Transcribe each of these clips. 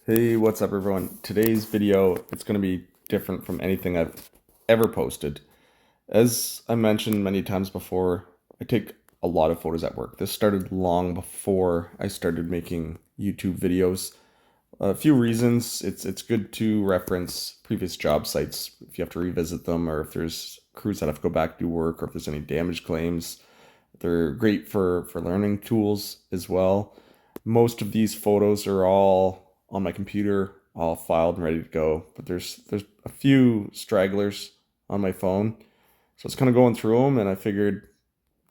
Hey, what's up everyone? Today's video, it's going to be different from anything I've ever posted. As I mentioned many times before, I take a lot of photos at work. This started long before I started making YouTube videos. A few reasons. It's good to reference previous job sites if you have to revisit them, or if there's crews that have to go back to work, or if there's any damage claims. They're great for learning tools as well. Most of these photos are all on my computer, all filed and ready to go. But there's a few stragglers on my phone, so it's kind of going through them, and I figured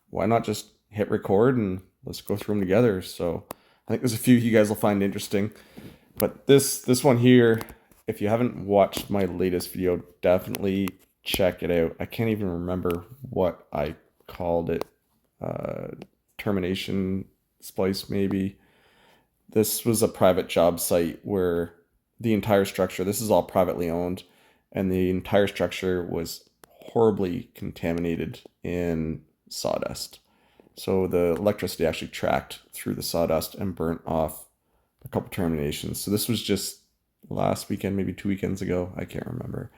why not just hit record and let's go through them together. So I think there's a few you guys will find interesting. But this one here, if you haven't watched my latest video, definitely check it out. I can't even remember what I called it. Termination splice maybe. This was a private job site where the entire structure, this is all privately owned, and the entire structure was horribly contaminated in sawdust. So the electricity actually tracked through the sawdust and burnt off a couple terminations. So this was just last weekend, maybe 2 weekends ago. I can't remember.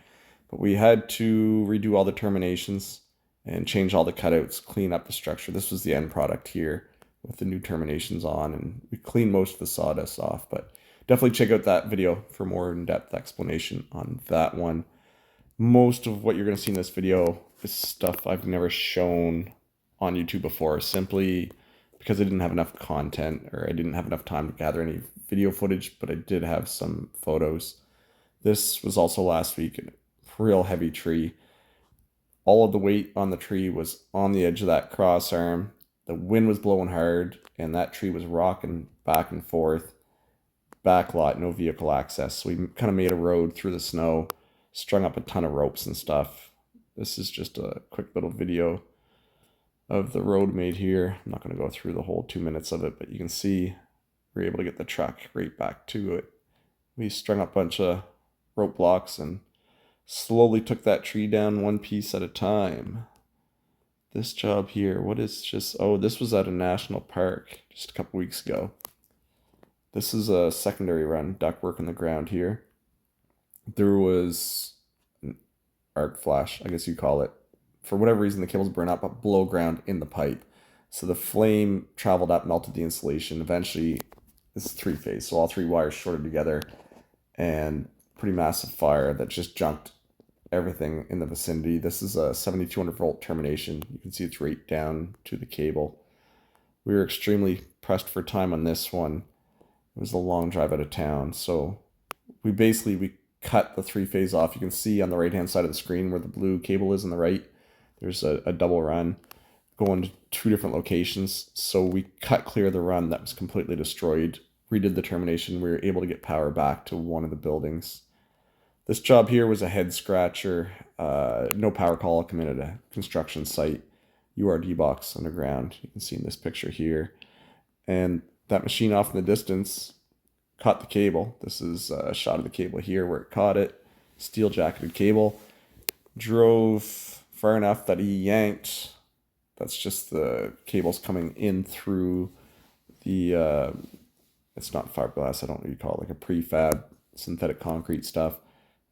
But we had to redo all the terminations and change all the cutouts, clean up the structure. This was the end product here with the new terminations on, and we cleaned most of the sawdust off. But definitely check out that video for more in-depth explanation on that one. Most of what you're going to see in this video is stuff I've never shown on YouTube before, simply because I didn't have enough content, or I didn't have enough time to gather any video footage, but I did have some photos. This was also last week, a real heavy tree. All of the weight on the tree was on the edge of that cross arm. The wind was blowing hard, and that tree was rocking back and forth. Back lot, no vehicle access. So we kind of made a road through the snow, strung up a ton of ropes and stuff. This is just a quick little video of the road made here. I'm not going to go through the whole 2 minutes of it, but you can see we're able to get the truck right back to it. We strung up a bunch of rope blocks and slowly took that tree down one piece at a time. This job here, what is just, oh, this was at a national park just a couple weeks ago. This is a secondary run, ductwork in the ground here. There was an arc flash, I guess you call it. For whatever reason, the cables burned up below ground in the pipe. So the flame traveled up, melted the insulation. Eventually, this is three-phase, so all three wires shorted together, and pretty massive fire that just junked everything in the vicinity. This is a 7200 volt termination. You can see it's right down to the cable. We were extremely pressed for time on this one. It was a long drive out of town, so we cut the three-phase off. You can see on the right-hand side of the screen where the blue cable is on the right, there's a double run going to two different locations. So we cut clear the run that was completely destroyed, redid the termination. We were able to get power back to one of the buildings. This job here was a head scratcher. No power call, come in at a construction site. URD box underground. You can see in this picture here. And that machine off in the distance caught the cable. This is a shot of the cable here where it caught it. Steel jacketed cable. Drove far enough that he yanked. That's just the cables coming in through the, it's not fiberglass, I don't know what you call it, like a prefab synthetic concrete stuff.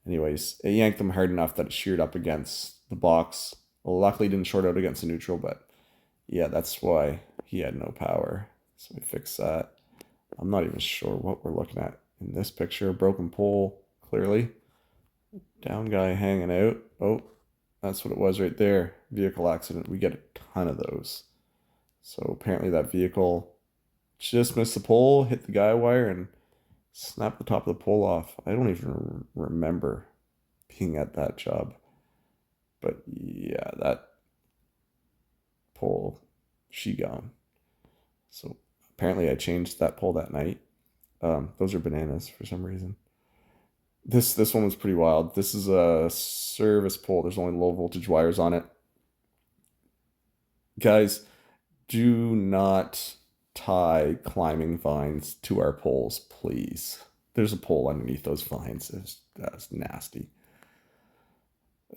Anyways, it yanked them hard enough that it sheared up against the box. Well, luckily it didn't short out against the neutral, but yeah, that's why he had no power. So we fixed that. I'm not even sure what we're looking at in this picture. Broken pole, clearly. Down guy hanging out. Oh, that's what it was right there. Vehicle accident. We get a ton of those. So apparently that vehicle just missed the pole, hit the guy wire, and snapped the top of the pole off. I don't even remember being at that job. But yeah, that pole, she gone. So apparently I changed that pole that night. Those are bananas for some reason. This one was pretty wild. This is a service pole. There's only low voltage wires on it. Guys, do not tie climbing vines to our poles, please. There's a pole underneath those vines. That's nasty.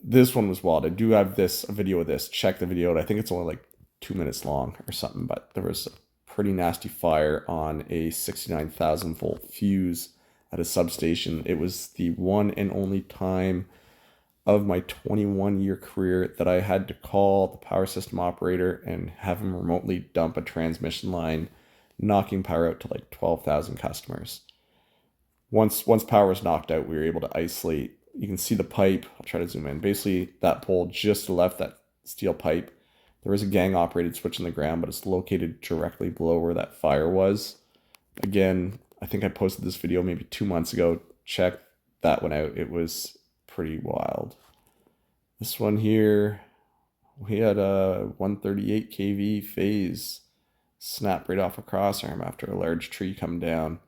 This one was wild. I do have a video of this. Check the video out. I think it's only like 2 minutes long or something, but there was a pretty nasty fire on a 69,000 volt fuse at a substation. It was the one and only time of my 21-year career that I had to call the power system operator and have him remotely dump a transmission line, knocking power out to like 12,000 customers. Once power was knocked out, we were able to isolate. You can see the pipe. I'll try to zoom in. Basically, that pole just left that steel pipe. There is a gang operated switch in the ground, but it's located directly below where that fire was. Again, I think I posted this video maybe 2 months ago. Check that one out. It was pretty wild. This one here, we had a 138 kV phase snap right off a crossarm after a large tree come down.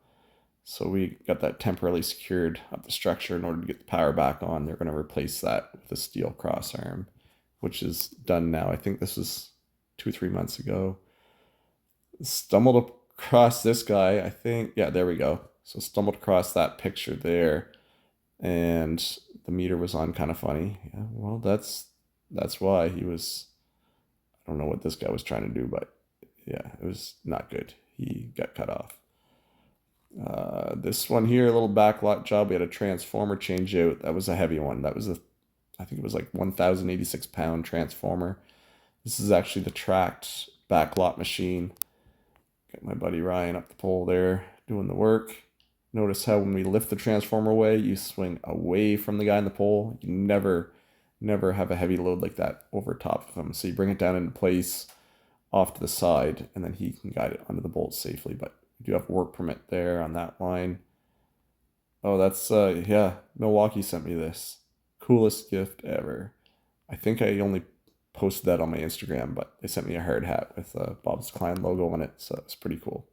So we got that temporarily secured up the structure in order to get the power back on. They're going to replace that with a steel crossarm, which is done now. I think this was 2 or 3 months ago. Stumbled across this guy, I think. Yeah, there we go. So stumbled across that picture there, and the meter was on kind of funny. Yeah, well, that's why he was. I don't know what this guy was trying to do, but yeah, it was not good. He got cut off. This one here, a little backlot job. We had a transformer change out. That was a heavy one. That was I think it was like 1,086 pound transformer. This is actually the tracked backlot machine. Got my buddy Ryan up the pole there doing the work. Notice how when we lift the transformer away, you swing away from the guy in the pole. You never have a heavy load like that over top of him. So you bring it down into place off to the side, and then he can guide it under the bolt safely. But you do have work permit there on that line. Oh, that's, yeah, Milwaukee sent me this. Coolest gift ever. I think I only posted that on my Instagram, but they sent me a hard hat with a Bobsdecline logo on it, so it's pretty cool.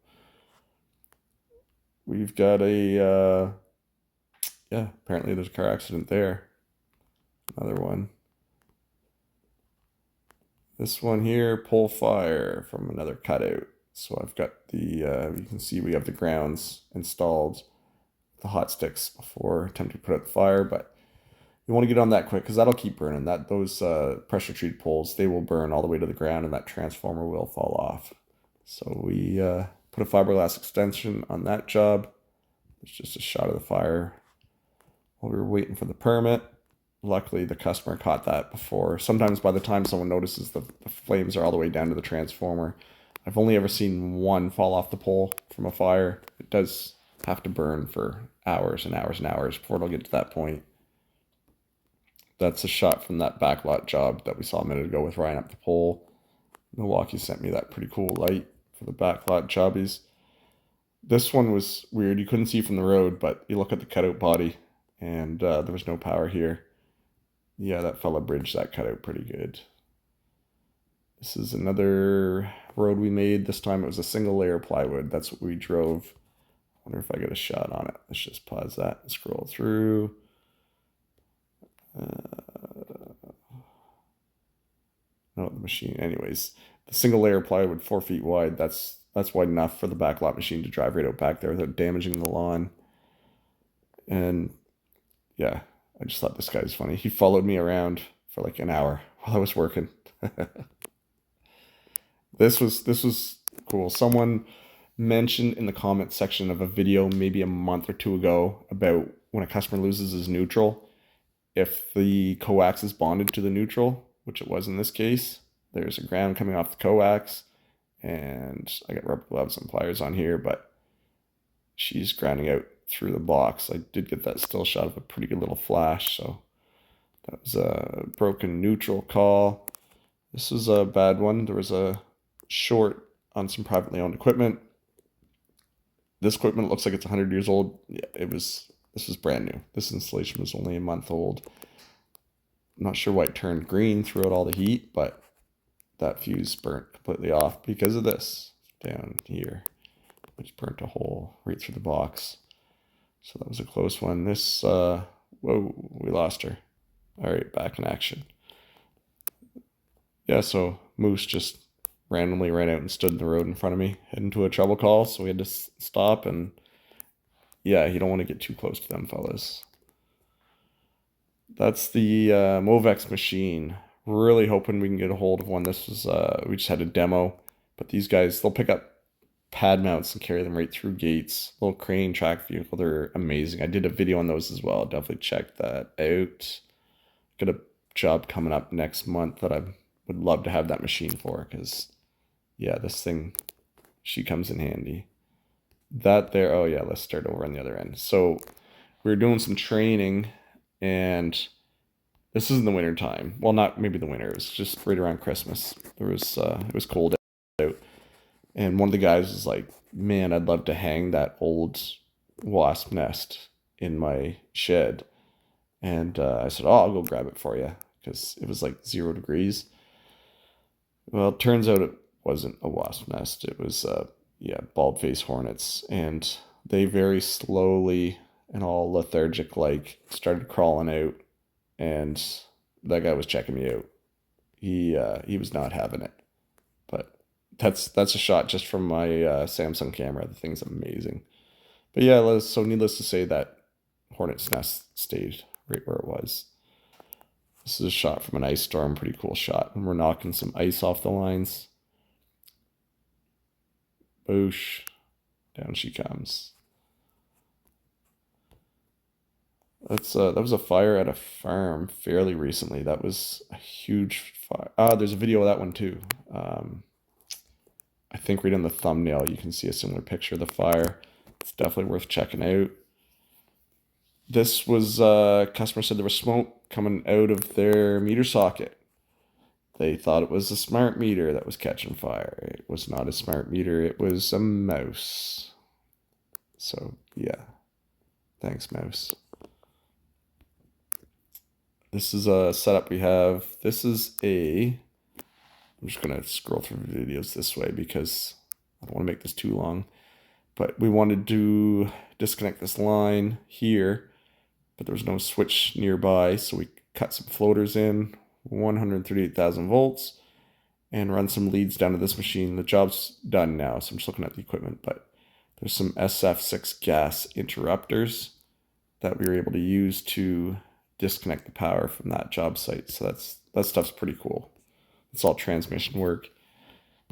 We've got a, yeah, apparently there's a car accident there. Another one. This one here, pole fire from another cutout. So I've got the, you can see we have the grounds installed, the hot sticks before attempting to put out the fire, but you want to get on that quick because that'll keep burning. Those pressure treated poles, they will burn all the way to the ground and that transformer will fall off. So we put a fiberglass extension on that job. It's just a shot of the fire while we were waiting for the permit. Luckily, the customer caught that before. Sometimes by the time someone notices, the flames are all the way down to the transformer. I've only ever seen one fall off the pole from a fire. It does have to burn for hours and hours and hours before it'll get to that point. That's a shot from that backlot job that we saw a minute ago with Ryan up the pole. Milwaukee sent me that pretty cool light for the backlot jobbies. This one was weird. You couldn't see from the road, but you look at the cutout body, and there was no power here. Yeah, that fella bridged that cutout pretty good. This is another road we made. This time it was a single layer plywood. That's what we drove. I wonder if I get a shot on it. Let's just pause that and scroll through. No, the machine. Anyways, the single layer plywood, 4 feet wide. That's wide enough for the backlot machine to drive right out back there without damaging the lawn. And yeah, I just thought this guy's funny. He followed me around for like an hour while I was working. This was cool. Someone mentioned in the comment section of a video maybe a month or two ago about when a customer loses his neutral, if the coax is bonded to the neutral, which it was in this case, there's a ground coming off the coax, and I got rubber gloves and pliers on here, but she's grounding out through the box. I did get that still shot of a pretty good little flash, so that was a broken neutral call. This was a bad one. There was a short on some privately owned equipment. This equipment looks like it's 100 years old. Yeah, this was brand new. This installation was only a month old. I'm not sure why it turned green throughout all the heat, but that fuse burnt completely off because of this down here, which burnt a hole right through the box. So that was a close one. This, whoa, we lost her. All right, back in action. Yeah, so Moose just randomly ran out and stood in the road in front of me, heading to a trouble call, so we had to stop, and yeah, you don't want to get too close to them fellas. That's the Movex machine. Really hoping we can get a hold of one. This was, we just had a demo, but these guys, they'll pick up pad mounts and carry them right through gates. Little crane track vehicle. They're amazing. I did a video on those as well. Definitely check that out. Got a job coming up next month that I would love to have that machine for, because yeah, this thing, she comes in handy. That there, oh yeah, let's start over on the other end. So we were doing some training, and this is in the winter time. Well, not maybe the winter. It was just right around Christmas. There was it was cold out, and one of the guys was like, "Man, I'd love to hang that old wasp nest in my shed." And I said, "Oh, I'll go grab it for you," because it was like 0 degrees. Well, it turns out it wasn't a wasp nest. It was yeah, bald-faced hornets, and they very slowly and all lethargic like started crawling out, and that guy was checking me out. He was not having it. But that's a shot just from my Samsung camera. The thing's amazing. But yeah, so needless to say, that hornet's nest stayed right where it was. This is a shot from an ice storm. Pretty cool shot. And we're knocking some ice off the lines. Boosh. Down she comes. That was a fire at a farm fairly recently. That was a huge fire. Ah, there's a video of that one too. I think right in the thumbnail you can see a similar picture of the fire. It's definitely worth checking out. This was customer said there was smoke coming out of their meter socket. They thought it was a smart meter that was catching fire. It was not a smart meter. It was a mouse. So yeah, thanks, mouse. This is a setup we have. This is a, I'm just going to scroll through videos this way because I don't want to make this too long. But we wanted to disconnect this line here, but there was no switch nearby. So we cut some floaters in, 138,000 volts, and run some leads down to this machine. The job's done now, so I'm just looking at the equipment, but there's some SF6 gas interrupters that we were able to use to disconnect the power from that job site. So that stuff's pretty cool. It's all transmission work.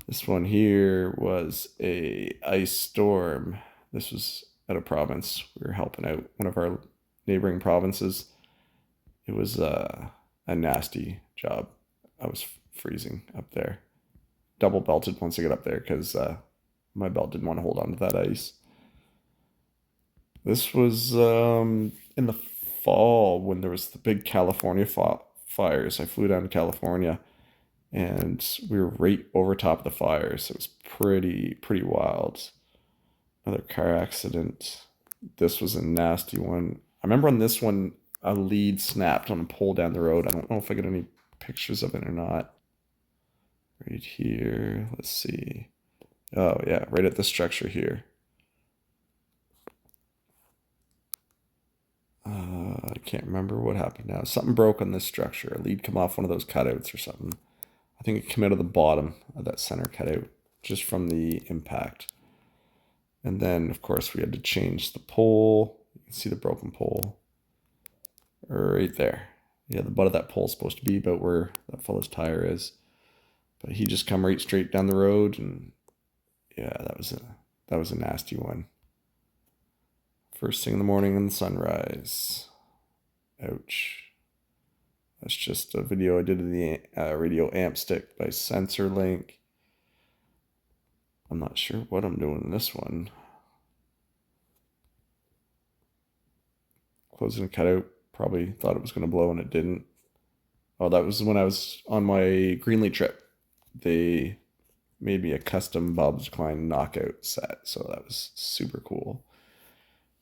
This one here was a ice storm. This was at a province. We were helping out one of our neighboring provinces. It was a nasty job. I was freezing up there. Double belted once I got up there because my belt didn't want to hold on to that ice. This was in the fall when there was the big California fires. I flew down to California, and we were right over top of the fires. It was pretty wild. Another car accident. This was a nasty one. I remember on this one, a lead snapped on a pole down the road. I don't know if I got any pictures of it or not. Right here. Let's see. Oh, yeah, right at the structure here. I can't remember what happened now. Something broke on this structure. A lead come off one of those cutouts or something. I think it came out of the bottom of that center cutout just from the impact. And then, of course, we had to change the pole. You can see the broken pole right there. Yeah, the butt of that pole is supposed to be about where that fellow's tire is. But he just come right straight down the road, and yeah, that was a nasty one. First thing in the morning in the sunrise. Ouch. That's just a video I did of the radio amp stick by SensorLink. I'm not sure what I'm doing in this one. Closing a cutout. Probably thought it was going to blow and it didn't. Oh, that was when I was on my Greenlee trip. They made me a custom Bobsdecline knockout set, so that was super cool.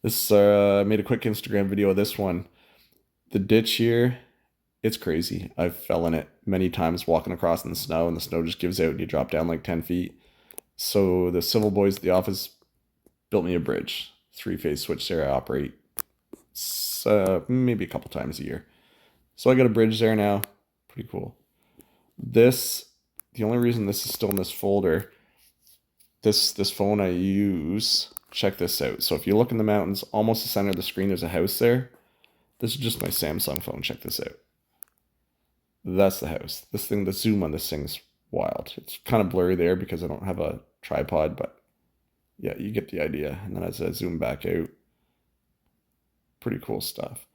This made a quick Instagram video of this one. The ditch here, it's crazy. I've fell in it many times walking across in the snow, and the snow just gives out and you drop down like 10 feet. So the civil boys at the office built me a bridge. 3-phase switch there I operate maybe a couple times a year. So I got a bridge there now. Pretty cool. The only reason this is still in this folder, this phone I use, check this out. So if you look in the mountains, almost the center of the screen, there's a house there. This is just my Samsung phone. Check this out. That's the house. This thing, the zoom on this thing's wild. It's kind of blurry there because I don't have a tripod, but yeah, you get the idea. And then as I zoom back out, pretty cool stuff.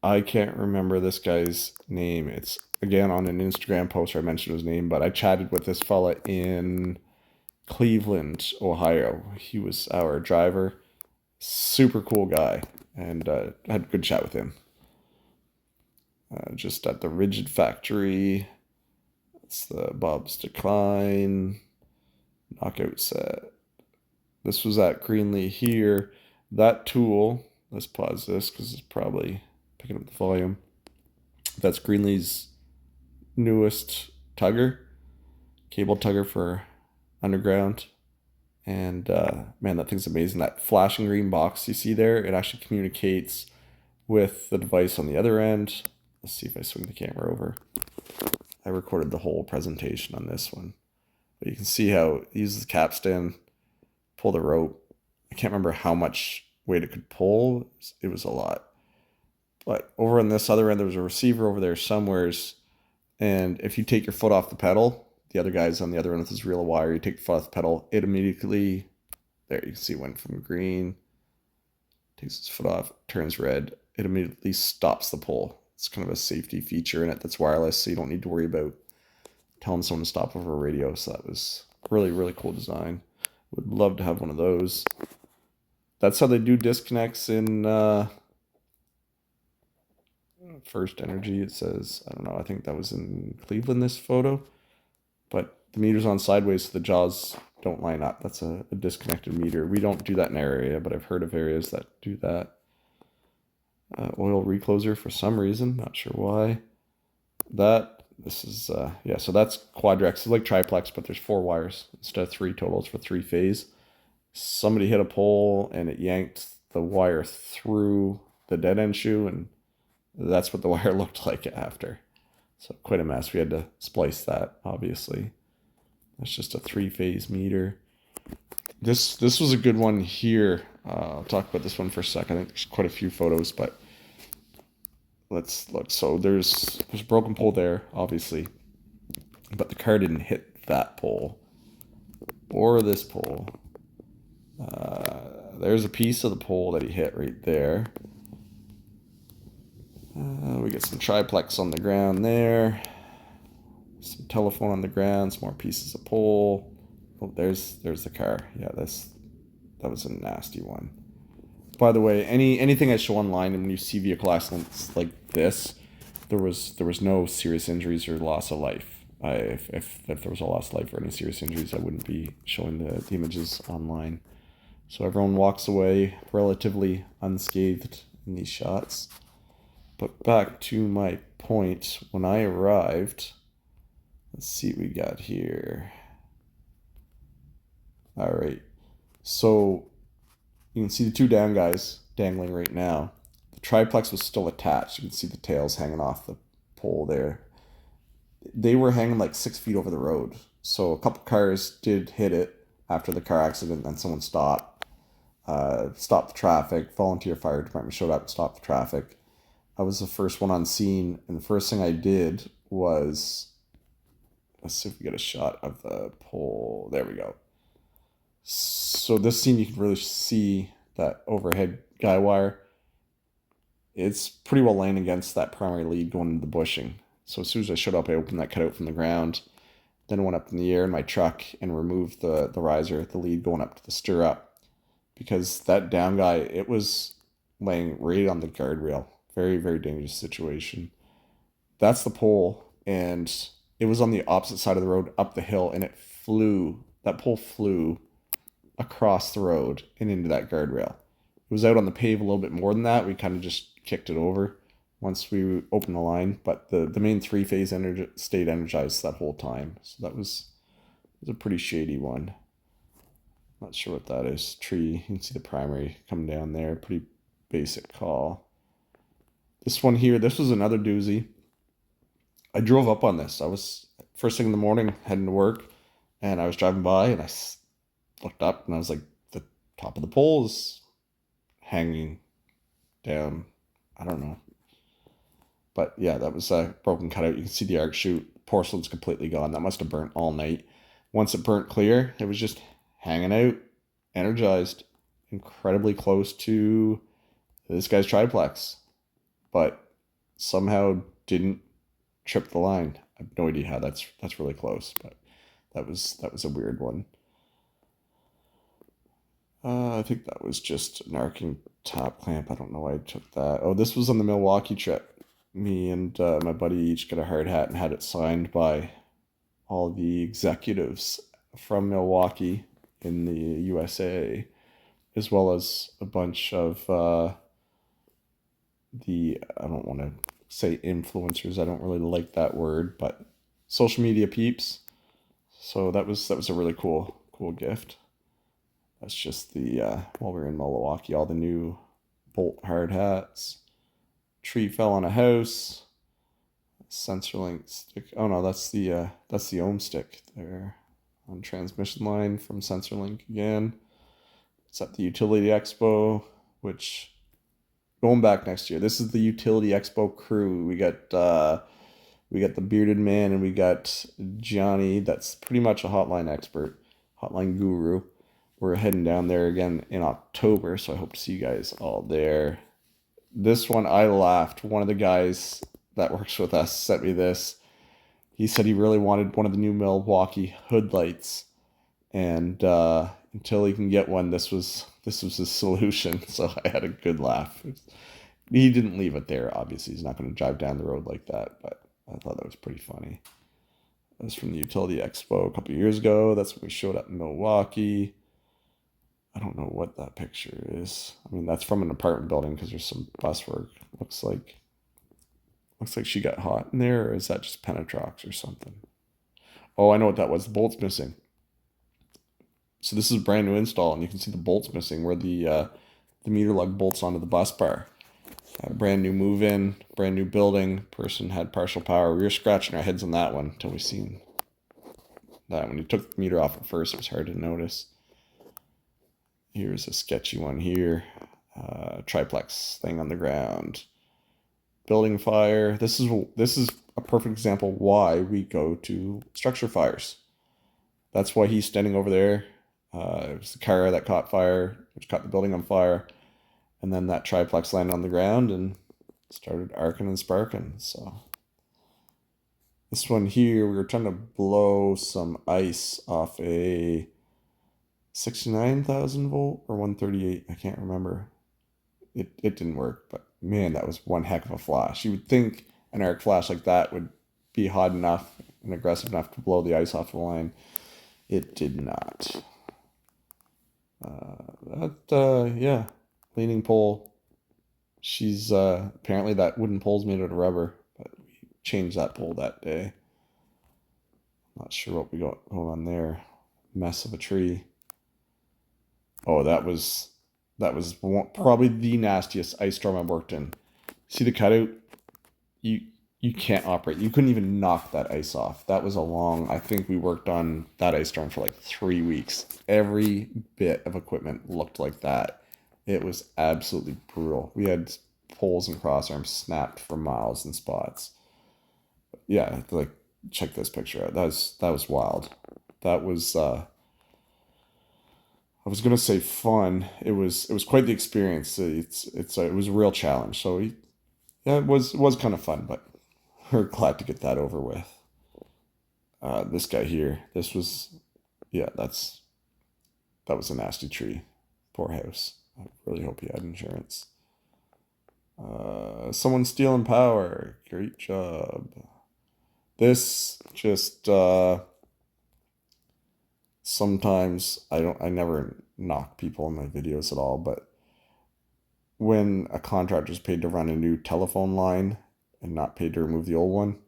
I can't remember this guy's name. It's again on an Instagram post where I mentioned his name, but I chatted with this fella in Cleveland, Ohio. He was our driver. Super cool guy, and had a good chat with him. Just at the Rigid Factory. It's the Bobsdecline knockout set. This was at Greenlee here. That tool, let's pause this because it's probably picking up the volume. That's Greenlee's newest tugger, cable tugger for underground. And man, that thing's amazing. That flashing green box you see there, it actually communicates with the device on the other end. Let's see if I swing the camera over. I recorded the whole presentation on this one. But you can see how it uses the capstan, pull the rope. I can't remember how much weight it could pull. It was a lot. But over on this other end, there was a receiver over there somewheres. And if you take your foot off the pedal, the other guy's on the other end with his reel of wire, you take the foot off the pedal, it immediately, there you can see it went from green, takes his foot off, turns red, it immediately stops the pull. It's kind of a safety feature in it that's wireless, so you don't need to worry about telling someone to stop over a radio. So that was really, really cool design. Would love to have one of those. That's how they do disconnects in First Energy. It says, I don't know, I think that was in Cleveland, this photo. But the meter's on sideways, so the jaws don't line up. That's a disconnected meter. We don't do that in our area, but I've heard of areas that do that. Oil recloser for some reason, not sure why. This is, yeah, so that's quadrex. It's like triplex, but there's 4 wires instead of 3 totals for 3-phase. Somebody hit a pole and it yanked the wire through the dead end shoe, and that's what the wire looked like after. So quite a mess. We had to splice that, obviously. That's just a 3-phase meter. This was a good one here. I'll talk about this one for a second. I think there's quite a few photos, but let's look. So there's a broken pole there, obviously, but the car didn't hit that pole or this pole. There's a piece of the pole that he hit right there. We get some triplex on the ground there. Some telephone on the ground. Some more pieces of pole. Oh, there's the car. Yeah, that was a nasty one. By the way, anything I show online, and when you see vehicle accidents like this, there was no serious injuries or loss of life. If there was a loss of life or any serious injuries, I wouldn't be showing the images online. So everyone walks away relatively unscathed in these shots. But back to my point, when I arrived, let's see what we got here. All right, so you can see the 2 down guys dangling right now. The triplex was still attached. You can see the tails hanging off the pole there. They were hanging like 6 feet over the road. So a couple cars did hit it after the car accident, and someone stopped the traffic. Volunteer fire department showed up and stopped the traffic. I was the first one on scene, and the first thing I did was, let's see if we get a shot of the pole. There we go. So this scene, you can really see that overhead guy wire. It's pretty well laying against that primary lead going into the bushing. So as soon as I showed up, I opened that cutout from the ground, then went up in the air in my truck and removed the riser, the lead going up to the stirrup. Because that down guy, it was laying right on the guardrail. Very, very dangerous situation. That's the pole, and it was on the opposite side of the road up the hill, and that pole flew across the road and into that guardrail. It was out on the pave a little bit more than that. We kind of just kicked it over once we opened the line, but the main 3-phase stayed energized that whole time. So that was a pretty shady one. Not sure what that is. Tree. You can see the primary coming down there. Pretty basic call. This one here, this was another doozy. I drove up on this. I was first thing in the morning heading to work, and I was driving by, and I looked up, and I was like, the top of the pole is hanging down. I don't know. But yeah, that was a broken cutout. You can see the arc chute. Porcelain's completely gone. That must have burnt all night. Once it burnt clear, it was just hanging out energized, incredibly close to this guy's triplex, but somehow didn't trip the line. I have no idea how. That's really close, but that was a weird one. I think that was just an arcing top clamp. I don't know why I took that. Oh, this was on the Milwaukee trip. Me and my buddy each got a hard hat and had it signed by all the executives from Milwaukee in the USA, as well as a bunch of I don't want to say influencers. I don't really like that word, but social media peeps. So that was a really cool gift. That's just the while we were in Milwaukee, all the new Bolt hard hats. Tree fell on a house. SensorLink stick. Oh no, that's the ohm stick there on transmission line from SensorLink again. It's at the Utility Expo, which going back next year. This is the Utility Expo crew. We got the bearded man and we got Johnny. That's pretty much a hotline expert, hotline guru. We're heading down there again in October, so I hope to see you guys all there. This one I laughed. One of the guys that works with us sent me this. He said he really wanted one of the new Milwaukee hood lights, and until he can get one, this was his solution. So I had a good laugh. He didn't leave it there. Obviously, he's not going to drive down the road like that, but I thought that was pretty funny. That was from the Utility Expo a couple years ago. That's when we showed up in Milwaukee. I don't know what that picture is. I mean, that's from an apartment building because there's some bus work. Looks like she got hot in there, or is that just Penetrox or something? Oh, I know what that was. The bolt's missing. So this is a brand new install, and you can see the bolt's missing where the meter lug bolts onto the bus bar. Brand new move-in, brand new building. Person had partial power. We were scratching our heads on that one until we seen that. When you took the meter off at first, it was hard to notice. Here's a sketchy one here. Triplex thing on the ground. Building fire. This is a perfect example why we go to structure fires. That's why he's standing over there. It was the car that caught fire, which caught the building on fire. And then that triplex landed on the ground and started arcing and sparking. So this one here, we were trying to blow some ice off a 69,000 volt or 138. I can't remember. It didn't work, but man, that was one heck of a flash. You would think an arc flash like that would be hot enough and aggressive enough to blow the ice off the line. It did not. Yeah. Leaning pole. She's apparently that wooden pole's made out of rubber, but we changed that pole that day. Not sure what we got going on there. Mess of a tree. Oh, that was probably the nastiest ice storm I've worked in. See the cutout? You can't operate. You couldn't even knock that ice off. That was a long. I think we worked on that ice storm for like 3 weeks. Every bit of equipment looked like that. It was absolutely brutal. We had poles and cross arms snapped for miles in spots. Yeah, like check this picture out. That was wild. That was I was gonna say fun. It was quite the experience. It was a real challenge. So yeah, it was kind of fun, but we're glad to get that over with. This guy here. That was a nasty tree. Poor house. I really hope he had insurance. Someone stealing power. Great job. This just sometimes I never knock people in my videos at all, but when a contractor's paid to run a new telephone line and not paid to remove the old one,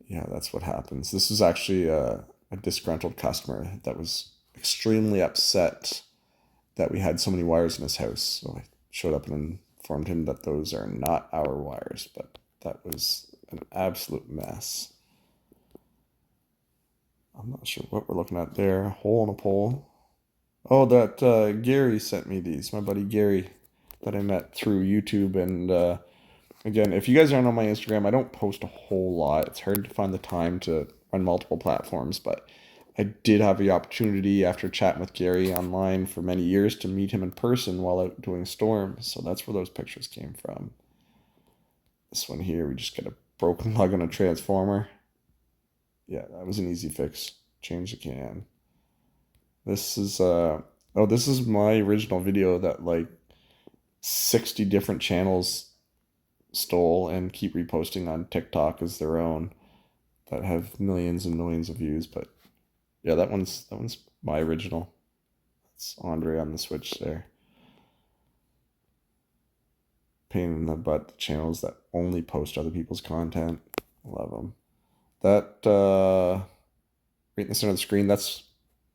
yeah, that's what happens. This is actually a disgruntled customer that was extremely upset that we had so many wires in his house. So I showed up and informed him that those are not our wires, but that was an absolute mess. I'm not sure what we're looking at there. Hole in a pole. Oh, that Gary sent me these. My buddy Gary that I met through YouTube. And again, if you guys aren't on my Instagram, I don't post a whole lot. It's hard to find the time to run multiple platforms, but I did have the opportunity after chatting with Gary online for many years to meet him in person while out doing storms. So that's where those pictures came from. This one here, we just got a broken lug on a transformer. Yeah, that was an easy fix. Change the can. This is this is my original video that like 60 different channels stole and keep reposting on TikTok as their own that have millions and millions of views. But yeah, that one's my original. It's Andre on the Switch there. Pain in the butt, the channels that only post other people's content. Love them. That right in the center of the screen, that's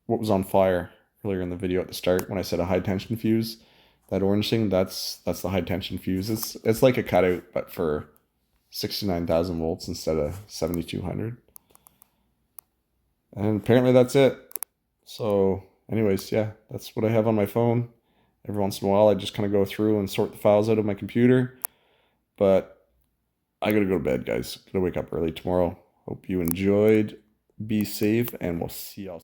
what was on fire earlier in the video at the start when I said a high tension fuse. That orange thing, that's the high tension fuse. It's like a cutout, but for 69,000 volts instead of 7,200. And apparently that's it. So anyways, yeah, that's what I have on my phone. Every once in a while, I just kind of go through and sort the files out of my computer. But I gotta go to bed, guys. Gotta wake up early tomorrow. Hope you enjoyed. Be safe, and we'll see y'all.